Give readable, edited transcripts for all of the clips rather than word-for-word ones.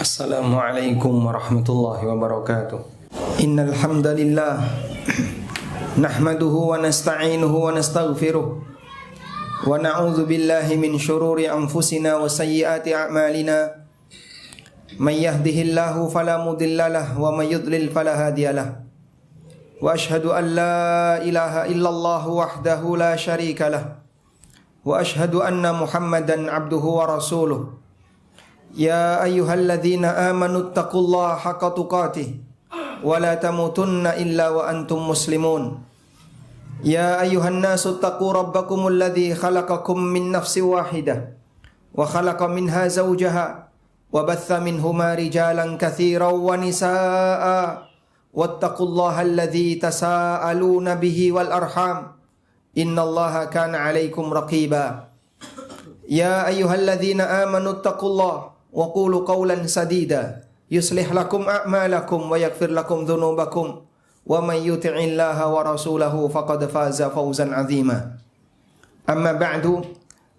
Assalamualaikum warahmatullahi wabarakatuh. Innal hamdalillah nahmaduhu wa nasta'inuhu wa nastaghfiruh wa na'udzu billahi min shururi anfusina wa sayyiati a'malina. May yahdihillahu fala mudhillalah wa may yudlil fala hadiyalah. Wa ashhadu an la ilaha illallah wahdahu la syarikalah. Wa ashhadu anna Muhammadan abduhu wa rasuluh. Ya ayyuhalladzina amanu taqullaha haqqa tuqatih wa la tamutunna illa wa antum muslimun. Ya ayyuhan nasu taqu rabbakumul ladzi khalaqakum min nafsin wahidah wa khalaqa minha zawjaha wa batha minhuma rijalan katsiran wa nisaa'a wattaqullaha alladzi tasaaluna bihi wal arham innallaha kana 'alaikum raqiba. Ya ayyuhalladzina amanu taqullaha wa qulu qawlan sadida yuslih lakum a'malakum wa yaghfir lakum dhunubakum wa may yuti'illaha wa rasulahu faqad faza fawzan 'azima. Amma ba'du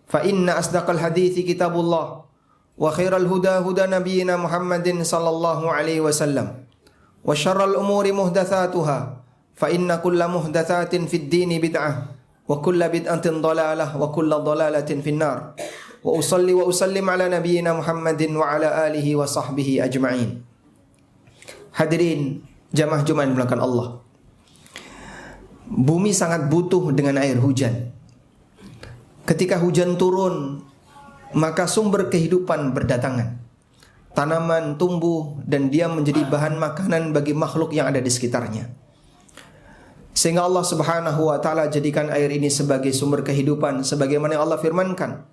fa inna asdaqal hadithi kitabullah wa khairal huda huda nabiyyina Muhammadin sallallahu alaihi wasallam wa syarral umuri muhdatsatuha fa inna kulla muhdatsatin fid dini bid'ah wa kulla bid'atin dhalalah wa kulla dhalalatin finnar. Wa usalli wa usallim ala nabiyyina Muhammadin wa ala alihi wa sahbihi ajma'in. Hadirin jamaah Jumat yang dimuliakan Allah. Bumi sangat butuh dengan air hujan. Ketika hujan turun, maka sumber kehidupan berdatangan. Tanaman tumbuh dan dia menjadi bahan makanan bagi makhluk yang ada di sekitarnya. Sehingga Allah Subhanahu wa taala jadikan air ini sebagai sumber kehidupan sebagaimana yang Allah firmankan.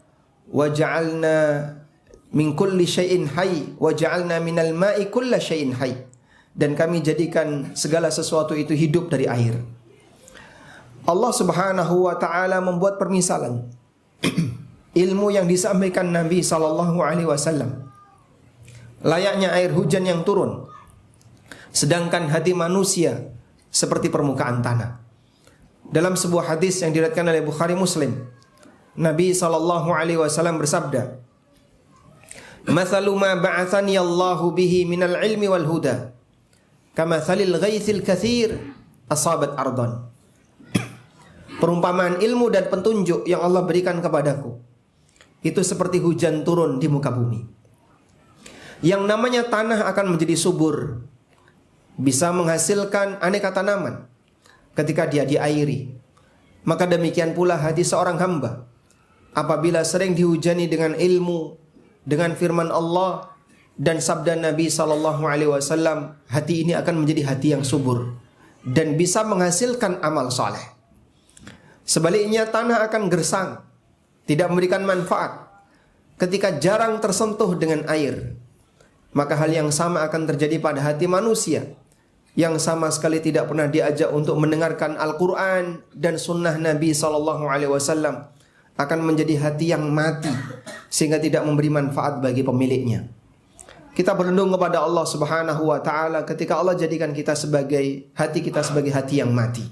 Wa ja'alna min kulli syai'in hayy wa ja'alna minal ma'i kulla syai'in hayy. Dan kami jadikan segala sesuatu itu hidup dari air. Allah Subhanahu wa taala membuat permisalan ilmu yang disampaikan Nabi sallallahu alaihi wasallam. Layaknya air hujan yang turun, sedangkan hati manusia seperti permukaan tanah. Dalam sebuah hadis yang diriwayatkan oleh Bukhari Muslim, Nabi sallallahu alaihi wasallam bersabda, "Mathalu ma ba'athani Allahu bihi minal ilmi wal huda, kamathalil ghaitsil katsir asabat ardan." Perumpamaan ilmu dan petunjuk yang Allah berikan kepadaku itu seperti hujan turun di muka bumi. Yang namanya tanah akan menjadi subur, bisa menghasilkan aneka tanaman ketika dia diairi. Maka demikian pula hati seorang hamba apabila sering dihujani dengan ilmu, dengan firman Allah dan sabda Nabi sallallahu alaihi wasallam, hati ini akan menjadi hati yang subur dan bisa menghasilkan amal saleh. Sebaliknya tanah akan gersang, tidak memberikan manfaat ketika jarang tersentuh dengan air. Maka hal yang sama akan terjadi pada hati manusia yang sama sekali tidak pernah diajak untuk mendengarkan Al-Quran dan sunnah Nabi SAW, akan menjadi hati yang mati sehingga tidak memberi manfaat bagi pemiliknya. Kita berlindung kepada Allah Subhanahu wa taala ketika Allah jadikan kita sebagai hati yang mati.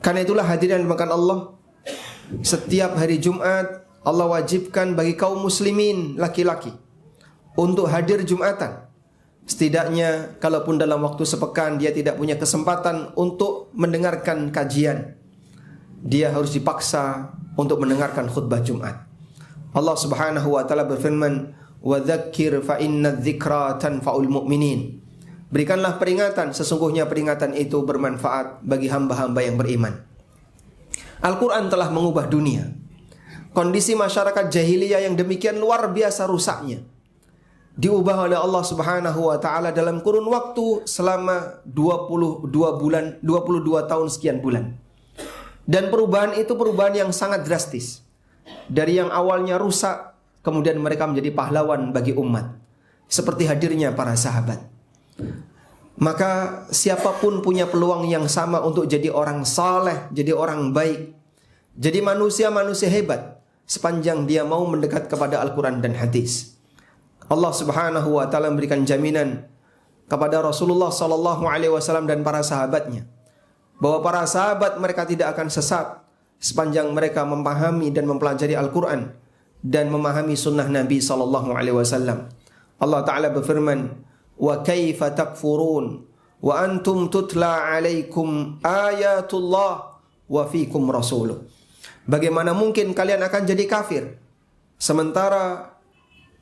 Karena itulah hadirin dimakan Allah, setiap hari Jumat Allah wajibkan bagi kaum muslimin laki-laki untuk hadir Jumatan. Setidaknya kalaupun dalam waktu sepekan dia tidak punya kesempatan untuk mendengarkan kajian, dia harus dipaksa untuk mendengarkan khutbah Jumat. Allah Subhanahu wa taala berfirman, "Wa dzakir fa inna dzikra tanfa'ul mu'minin." Berikanlah peringatan, sesungguhnya peringatan itu bermanfaat bagi hamba-hamba yang beriman. Al-Quran telah mengubah dunia. Kondisi masyarakat jahiliyah yang demikian luar biasa rusaknya diubah oleh Allah Subhanahu wa taala dalam kurun waktu selama 22 tahun sekian bulan. Dan perubahan itu perubahan yang sangat drastis. Dari yang awalnya rusak, kemudian mereka menjadi pahlawan bagi umat, seperti hadirnya para sahabat. Maka siapapun punya peluang yang sama untuk jadi orang saleh, jadi orang baik, jadi manusia-manusia hebat, sepanjang dia mau mendekat kepada Al-Quran dan hadis. Allah Subhanahu wa taala memberikan jaminan kepada Rasulullah sallallahu alaihi wasallam dan para sahabatnya bahwa para sahabat mereka tidak akan sesat sepanjang mereka memahami dan mempelajari Al-Quran dan memahami sunnah Nabi sallallahu alaihi wasallam. Allah Ta'ala berfirman, "Wa kaifa takfurun wa antum tutla alaikum ayatullah wa fikum rasuluh." Bagaimana mungkin kalian akan jadi kafir sementara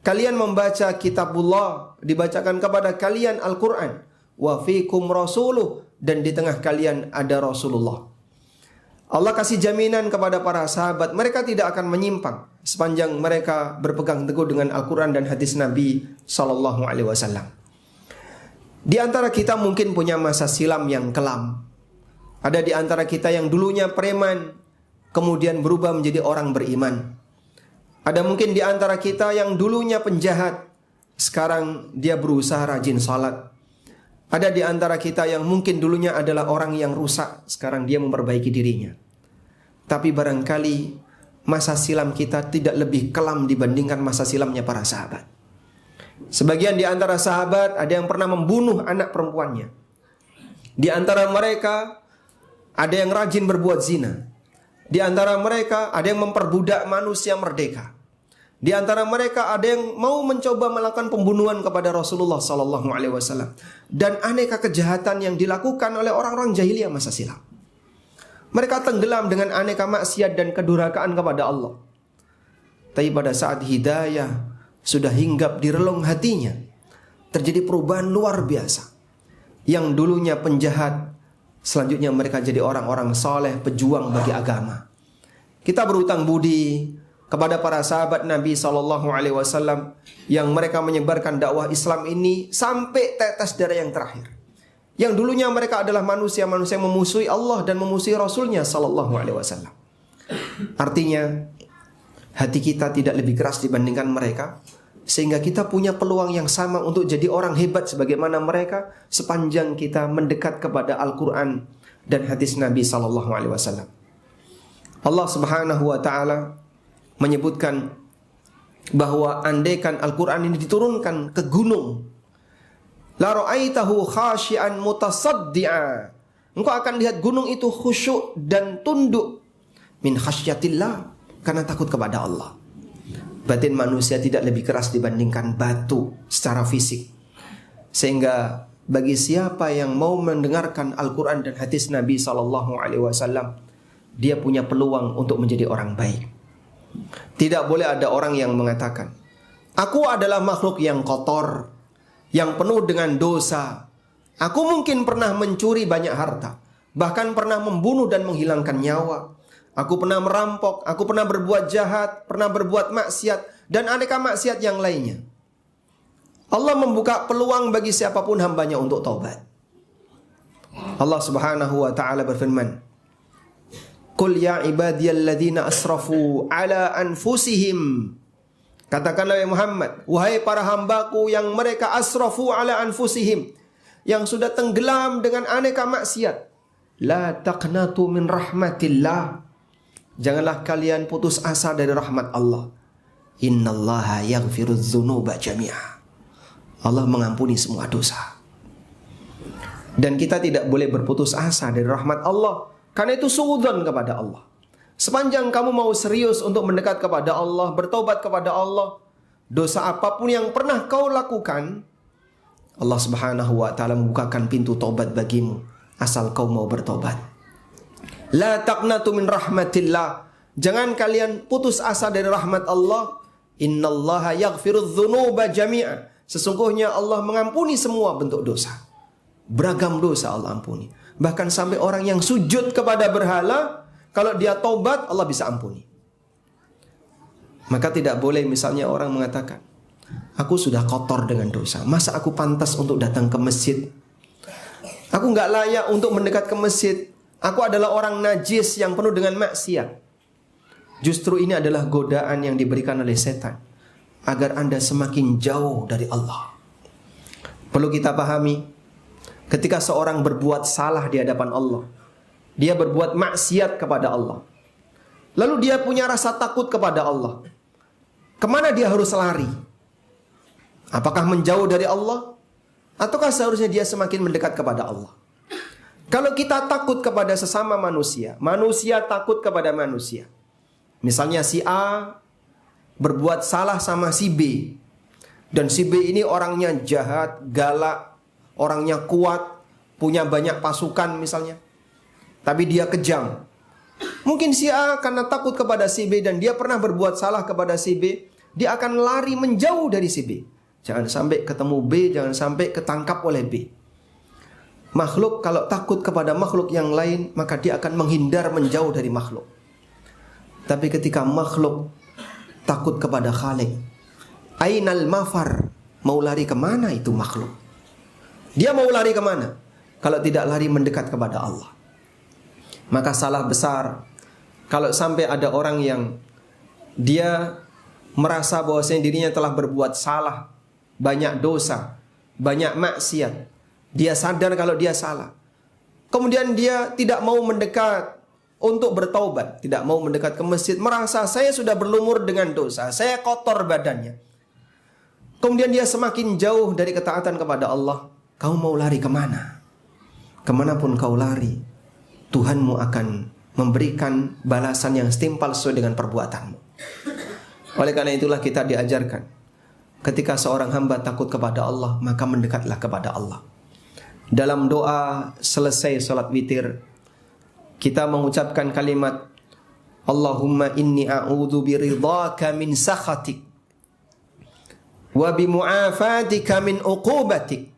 kalian membaca kitabullah, dibacakan kepada kalian Al-Quran, wa fikum rasuluh, dan di tengah kalian ada Rasulullah. Allah kasih jaminan kepada para sahabat, mereka tidak akan menyimpang sepanjang mereka berpegang teguh dengan Al-Quran dan hadis Nabi Sallallahu Alaihi Wasallam. Di antara kita mungkin punya masa silam yang kelam. Ada di antara kita yang dulunya preman, kemudian berubah menjadi orang beriman. Ada mungkin di antara kita yang dulunya penjahat, sekarang dia berusaha rajin salat. Ada di antara kita yang mungkin dulunya adalah orang yang rusak, sekarang dia memperbaiki dirinya. Tapi barangkali masa silam kita tidak lebih kelam dibandingkan masa silamnya para sahabat. Sebagian di antara sahabat ada yang pernah membunuh anak perempuannya. Di antara mereka ada yang rajin berbuat zina. Di antara mereka ada yang memperbudak manusia merdeka. Di antara mereka ada yang mau mencoba melakukan pembunuhan kepada Rasulullah Sallallahu Alaihi Wasallam, dan aneka kejahatan yang dilakukan oleh orang-orang jahiliyah masa silam. Mereka tenggelam dengan aneka maksiat dan kedurhakaan kepada Allah. Tapi pada saat hidayah sudah hinggap di relung hatinya, terjadi perubahan luar biasa. Yang dulunya penjahat, selanjutnya mereka jadi orang-orang soleh, pejuang bagi agama. Kita berutang budi kepada para sahabat Nabi SAW yang mereka menyebarkan dakwah Islam ini sampai tetes darah yang terakhir. Yang dulunya mereka adalah manusia-manusia yang memusuhi Allah dan memusuhi Rasulnya SAW. Artinya hati kita tidak lebih keras dibandingkan mereka, sehingga kita punya peluang yang sama untuk jadi orang hebat sebagaimana mereka, sepanjang kita mendekat kepada Al-Quran dan hadis Nabi SAW. Allah Subhanahu wa Ta'ala menyebutkan bahwa andaikan Al-Quran ini diturunkan ke gunung, la ra'aitahu khashi'an mutasaddi'a, engkau akan lihat gunung itu khusyuk dan tunduk min khasyatillah, karena takut kepada Allah. Batin manusia tidak lebih keras dibandingkan batu secara fisik. Sehingga bagi siapa yang mau mendengarkan Al-Quran dan hadis Nabi SAW, dia punya peluang untuk menjadi orang baik. Tidak boleh ada orang yang mengatakan, aku adalah makhluk yang kotor, yang penuh dengan dosa. Aku mungkin pernah mencuri banyak harta, bahkan pernah membunuh dan menghilangkan nyawa. Aku pernah merampok, aku pernah berbuat jahat, pernah berbuat maksiat, dan aneka maksiat yang lainnya. Allah membuka peluang bagi siapapun hambanya untuk taubat. Allah Subhanahu wa Ta'ala berfirman, Qul ya ibadiyalladzina asrafu ala anfusihim. Katakanlah ya Muhammad, wahai para hambaku yang mereka asrafu ala anfusihim, yang sudah tenggelam dengan aneka maksiat, la taqnatu min rahmatillah, janganlah kalian putus asa dari rahmat Allah. Innallaha yaghfirudz dzunuba jami'a. Allah mengampuni semua dosa. Dan kita tidak boleh berputus asa dari rahmat Allah, karena itu suudzon kepada Allah. Sepanjang kamu mau serius untuk mendekat kepada Allah, bertobat kepada Allah, dosa apapun yang pernah kau lakukan, Allah Subhanahu wa Ta'ala membukakan pintu tobat bagimu, asal kau mau bertobat. La taqnatu min rahmatillah, jangan kalian putus asa dari rahmat Allah. Innallaha yaghfirudz dzunuba jami'a, sesungguhnya Allah mengampuni semua bentuk dosa. Beragam dosa Allah ampuni. Bahkan sampai orang yang sujud kepada berhala, kalau dia taubat Allah bisa ampuni. Maka tidak boleh misalnya orang mengatakan, aku sudah kotor dengan dosa, masa aku pantas untuk datang ke masjid? Aku nggak layak untuk mendekat ke masjid. Aku adalah orang najis yang penuh dengan maksiat. Justru ini adalah godaan yang diberikan oleh setan agar Anda semakin jauh dari Allah. Perlu kita pahami, ketika seorang berbuat salah di hadapan Allah, dia berbuat maksiat kepada Allah, lalu dia punya rasa takut kepada Allah, kemana dia harus lari? Apakah menjauh dari Allah? Ataukah seharusnya dia semakin mendekat kepada Allah? Kalau kita takut kepada sesama manusia, manusia takut kepada manusia. Misalnya si A berbuat salah sama si B, Dan si B ini orangnya jahat, galak, orangnya kuat, punya banyak pasukan misalnya. Tapi dia kejam. Mungkin si A karena takut kepada si B dan dia pernah berbuat salah kepada si B, dia akan lari menjauh dari si B. Jangan sampai ketemu B, jangan sampai ketangkap oleh B. Makhluk kalau takut kepada makhluk yang lain, maka dia akan menghindar menjauh dari makhluk. Tapi ketika makhluk takut kepada Khalik, ainal mafar, mau lari kemana itu makhluk? Dia mau lari kemana? Kalau tidak lari mendekat kepada Allah. Maka salah besar kalau sampai ada orang yang dia merasa bahwasanya dirinya telah berbuat salah, banyak dosa, banyak maksiat. Dia sadar kalau dia salah. Kemudian dia tidak mau mendekat untuk bertaubat, tidak mau mendekat ke masjid, merasa saya sudah berlumur dengan dosa, saya kotor badannya. Kemudian dia semakin jauh dari ketaatan kepada Allah. Kau mau lari kemana? Kemanapun kau lari, Tuhanmu akan memberikan balasan yang setimpal sesuai dengan perbuatanmu. Oleh karena itulah kita diajarkan, ketika seorang hamba takut kepada Allah, maka mendekatlah kepada Allah. Dalam doa selesai salat witir, kita mengucapkan kalimat Allahumma inni a'udzu biridhaka min sakhatik wa bimu'afatika min uqubatik.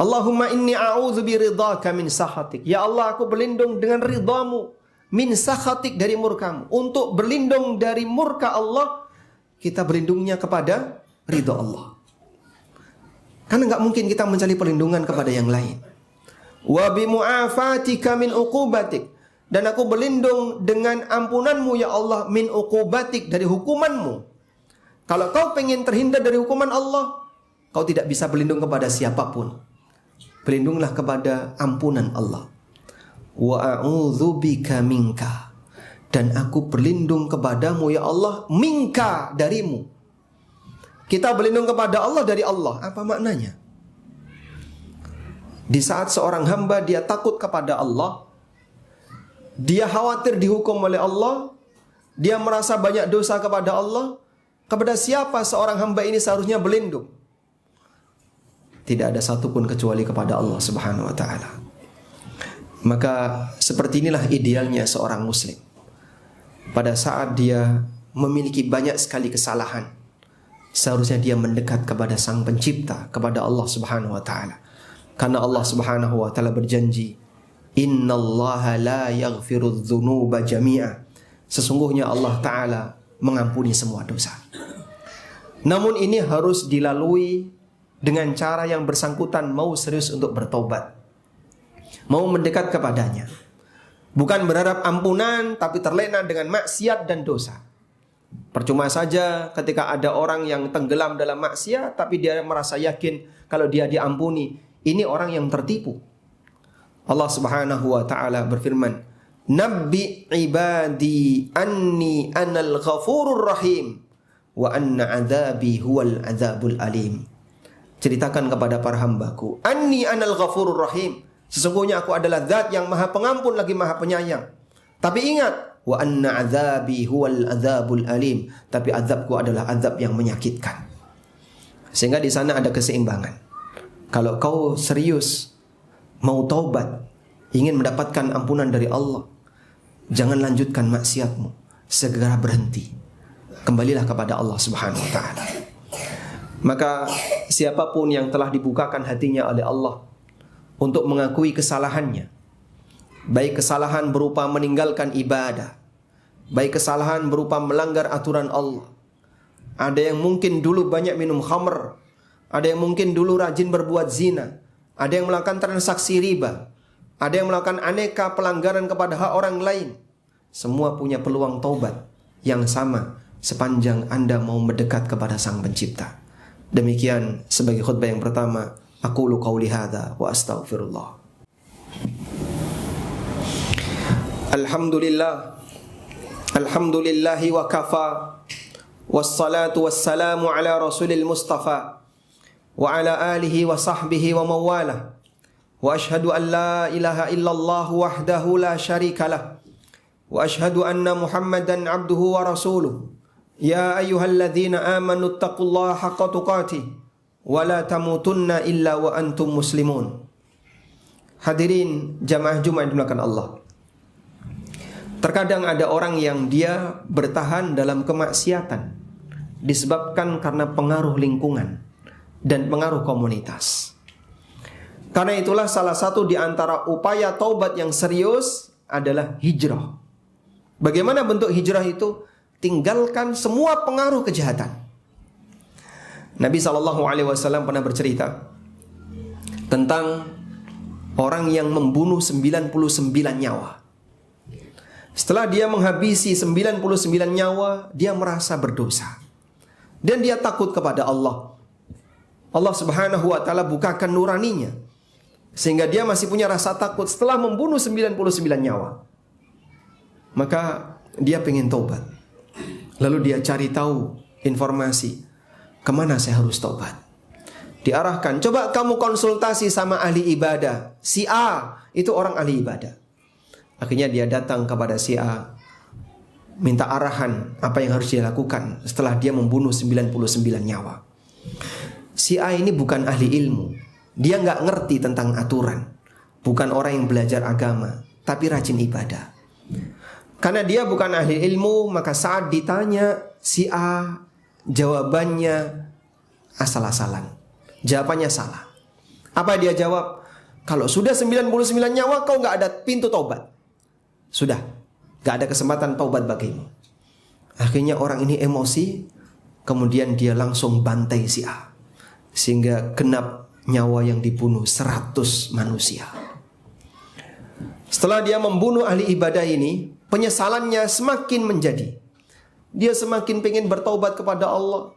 Allahumma inni a'udzu biridhaka min sakhatik. Ya Allah, aku berlindung dengan ridhamu, min sakhatik, dari murkamu. Untuk berlindung dari murka Allah, kita berlindungnya kepada ridha Allah. Karena enggak mungkin kita mencari perlindungan kepada yang lain. Wa bimu'afatika min uqubatik, dan aku berlindung dengan ampunanmu ya Allah, min uqubatik, dari hukumanmu. Kalau kau pengen terhindar dari hukuman Allah, kau tidak bisa berlindung kepada siapapun. Berlindunglah kepada ampunan Allah. Wa a'udzubika minka, dan aku berlindung kepadamu ya Allah, minka, darimu. Kita berlindung kepada Allah dari Allah. Apa maknanya? Di saat seorang hamba dia takut kepada Allah, dia khawatir dihukum oleh Allah, dia merasa banyak dosa kepada Allah, kepada siapa seorang hamba ini seharusnya berlindung? Tidak ada satupun kecuali kepada Allah Subhanahu wa ta'ala. Maka seperti inilah idealnya seorang muslim. Pada saat dia memiliki banyak sekali kesalahan, seharusnya dia mendekat kepada Sang Pencipta, kepada Allah Subhanahu wa ta'ala. Karena Allah Subhanahu wa ta'ala berjanji, innallaha la yaghfiru dzunuba jami'a. Sesungguhnya Allah ta'ala mengampuni semua dosa. Namun ini harus dilalui dengan cara yang bersangkutan mau serius untuk bertobat, mau mendekat kepadanya. Bukan berharap ampunan tapi terlena dengan maksiat dan dosa. Percuma saja ketika ada orang yang tenggelam dalam maksiat tapi dia merasa yakin kalau dia diampuni. Ini orang yang tertipu. Allah Subhanahu wa ta'ala berfirman, Nabbi ibadi anni anal ghafurur rahim wa anna adzabi huwal adzabul alim. Ceritakan kepada para hambaku, anni anal ghafurur rahim, sesungguhnya aku adalah zat yang maha pengampun lagi maha penyayang. Tapi ingat, wa anna adzabi huwal adzabul alim, tapi azabku adalah azab yang menyakitkan. Sehingga di sana ada keseimbangan. Kalau kau serius mau taubat, ingin mendapatkan ampunan dari Allah, jangan lanjutkan maksiatmu, segera berhenti. Kembalilah kepada Allah Subhanahu wa ta'ala. Maka siapapun yang telah dibukakan hatinya oleh Allah untuk mengakui kesalahannya, baik kesalahan berupa meninggalkan ibadah, baik kesalahan berupa melanggar aturan Allah. Ada yang mungkin dulu banyak minum khamr, ada yang mungkin dulu rajin berbuat zina, ada yang melakukan transaksi riba, ada yang melakukan aneka pelanggaran kepada hak orang lain. Semua punya peluang taubat yang sama sepanjang Anda mau mendekat kepada Sang Pencipta. Demikian sebagai khutbah yang pertama. Aqulu qauli hadza wa astaghfirullah. Alhamdulillah. Alhamdulillahi wa kafa. Wassalatu wassalamu ala rasulil mustafa wa ala alihi wa sahbihi wa mawalah. Wa ashhadu an la ilaha illallah wahdahu la syarika lah. Wa ashhadu anna Muhammadan abduhu wa rasuluh. Ya ayyuhalladzina amanu taqullaha haqqa tuqatih wa la tamutunna illa wa antum muslimun. Hadirin jamaah Jumat dimulakan Allah. Terkadang ada orang yang dia bertahan dalam kemaksiatan disebabkan karena pengaruh lingkungan dan pengaruh komunitas. Karena itulah salah satu di antara upaya taubat yang serius adalah hijrah. Bagaimana bentuk hijrah itu? Tinggalkan semua pengaruh kejahatan. Nabi SAW pernah bercerita tentang orang yang membunuh 99 nyawa. Setelah dia menghabisi 99 nyawa, dia merasa berdosa. Dan dia takut kepada Allah. Allah Subhanahu wa taala bukakan nuraninya sehingga dia masih punya rasa takut setelah membunuh 99 nyawa. Maka dia pengen taubat. Lalu dia cari tahu informasi, kemana saya harus taubat. Diarahkan, coba kamu konsultasi sama ahli ibadah. Si A itu orang ahli ibadah. Akhirnya dia datang kepada si A, minta arahan apa yang harus dia lakukan setelah dia membunuh 99 nyawa. Si A ini bukan ahli ilmu. Dia nggak ngerti tentang aturan. Bukan orang yang belajar agama, tapi rajin ibadah. Karena dia bukan ahli ilmu, maka saat ditanya si A, jawabannya asal-asalan. Jawabannya salah. Apa dia jawab? Kalau sudah 99 nyawa, kau nggak ada pintu taubat. Sudah, nggak ada kesempatan taubat bagimu. Akhirnya orang ini emosi, kemudian dia langsung bantai si A. Sehingga genap nyawa yang dibunuh 100 manusia. Setelah dia membunuh ahli ibadah ini, penyesalannya semakin menjadi. Dia semakin pengen bertaubat kepada Allah.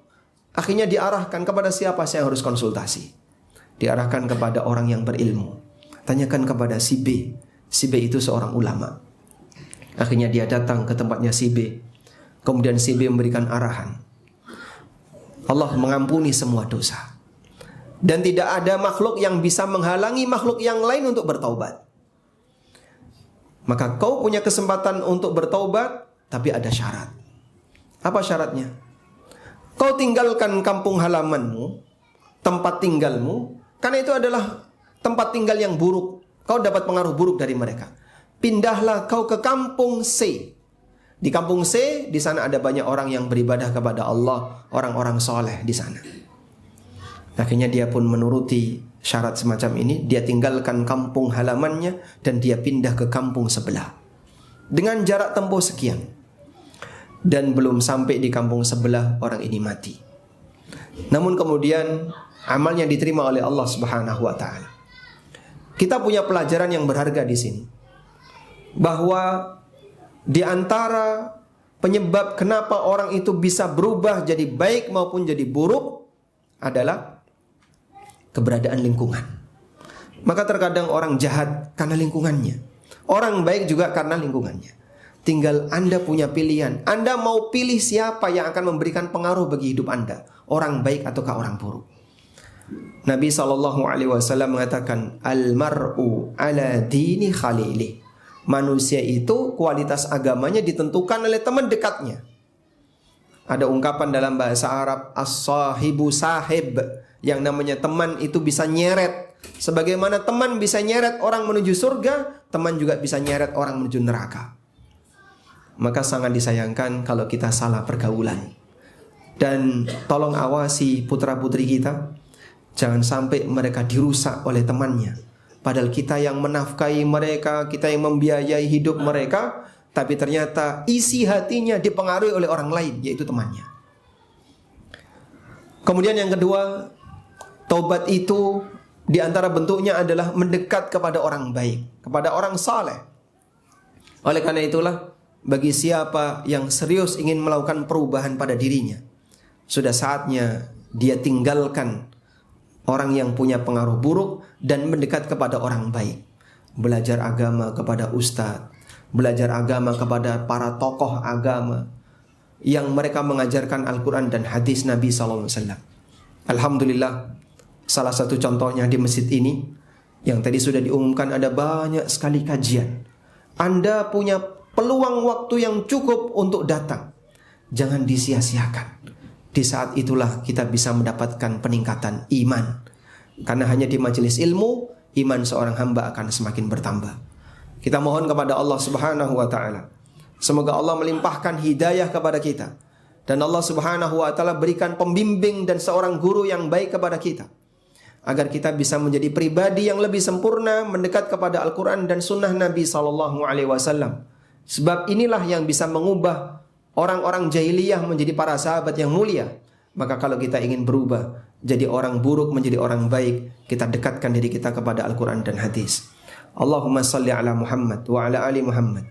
Akhirnya diarahkan kepada siapa saya harus konsultasi. Diarahkan kepada orang yang berilmu. Tanyakan kepada si B. Si B itu seorang ulama. Akhirnya dia datang ke tempatnya si B. Kemudian si B memberikan arahan. Allah mengampuni semua dosa. Dan tidak ada makhluk yang bisa menghalangi makhluk yang lain untuk bertaubat. Maka kau punya kesempatan untuk bertaubat, tapi ada syarat. Apa syaratnya? Kau tinggalkan kampung halamanmu, tempat tinggalmu, karena itu adalah tempat tinggal yang buruk. Kau dapat pengaruh buruk dari mereka. Pindahlah kau ke kampung C. Di kampung C, di sana ada banyak orang yang beribadah kepada Allah, orang-orang soleh di sana. Akhirnya dia pun menuruti syarat semacam ini. Dia tinggalkan kampung halamannya dan dia pindah ke kampung sebelah dengan jarak tempuh sekian. Dan belum sampai di kampung sebelah, orang ini mati. Namun kemudian amalnya diterima oleh Allah Subhanahu wa taala. Kita punya pelajaran yang berharga di sini, bahwa di antara penyebab kenapa orang itu bisa berubah jadi baik maupun jadi buruk adalah keberadaan lingkungan. Maka terkadang orang jahat karena lingkungannya, orang baik juga karena lingkungannya. Tinggal Anda punya pilihan. Anda mau pilih siapa yang akan memberikan pengaruh bagi hidup Anda, orang baik ataukah orang buruk. Nabi SAW mengatakan, Al-mar'u ala dini khalili. Manusia itu kualitas agamanya ditentukan oleh teman dekatnya. Ada ungkapan dalam bahasa Arab, as-sahibu sahib. Yang namanya teman itu bisa nyeret. Sebagaimana teman bisa nyeret orang menuju surga, teman juga bisa nyeret orang menuju neraka. Maka sangat disayangkan kalau kita salah pergaulan. Dan tolong awasi putra-putri kita, jangan sampai mereka dirusak oleh temannya. Padahal kita yang menafkahi mereka, kita yang membiayai hidup mereka, tapi ternyata isi hatinya dipengaruhi oleh orang lain, yaitu temannya. Kemudian yang kedua, taubat itu di antara bentuknya adalah mendekat kepada orang baik, kepada orang saleh. Oleh karena itulah, bagi siapa yang serius ingin melakukan perubahan pada dirinya, sudah saatnya dia tinggalkan orang yang punya pengaruh buruk dan mendekat kepada orang baik. Belajar agama kepada ustadz, belajar agama kepada para tokoh agama yang mereka mengajarkan Al-Quran dan hadis Nabi SAW. Alhamdulillah, salah satu contohnya di masjid ini, yang tadi sudah diumumkan ada banyak sekali kajian. Anda punya peluang waktu yang cukup untuk datang jangan disia-siakan. Di saat itulah kita bisa mendapatkan peningkatan iman. Karena hanya di majelis ilmu, iman seorang hamba akan semakin bertambah. Kita mohon kepada Allah Subhanahu wa taala, semoga Allah melimpahkan hidayah kepada kita, dan Allah Subhanahu wa taala berikan pembimbing dan seorang guru yang baik kepada kita, agar kita bisa menjadi pribadi yang lebih sempurna, mendekat kepada Al-Quran dan sunnah Nabi SAW. Sebab inilah yang bisa mengubah orang-orang jahiliyah menjadi para sahabat yang mulia. Maka kalau kita ingin berubah jadi orang buruk menjadi orang baik, kita dekatkan diri kita kepada Al-Quran dan hadis. Allahumma salli ala Muhammad wa ala ali Muhammad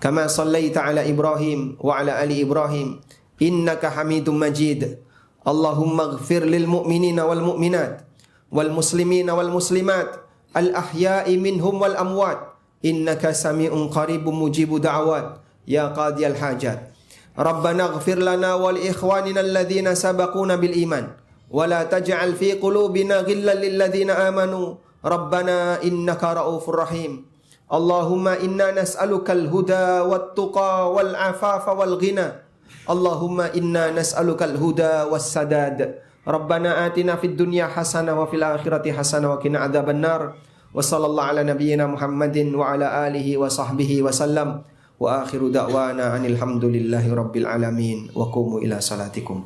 kama sallaita ala Ibrahim wa ala ali Ibrahim innaka Hamidum Majid. Allahumma ighfir lil mu'minina wal mu'minat wal muslimina wal muslimat al ahya'i minhum wal amwat innaka sami'un qaribun mujibu da'awat ya qadiyal hajat. Rabbana ighfir lana wal ikhwanina alladhina sabaquna bil iman wa la taj'al fi qulubina ghillan lil ladzina amanu Rabbana innaka ra'ufur rahim. Allahumma inna nas'alukal huda wat tuqa wal afafa wal ghina. Allahumma inna nas'alukal huda was sadad. Rabbana atina fid dunya hasanah wa fil akhirati hasanah wa qina adzaban nar. Wa sallallahu ala nabiyyina Muhammadin wa ala alihi wa sahbihi wa sallam. Wa akhiru da'wana anil hamdulillahi rabbil alamin. Wa qumu ila salatikum.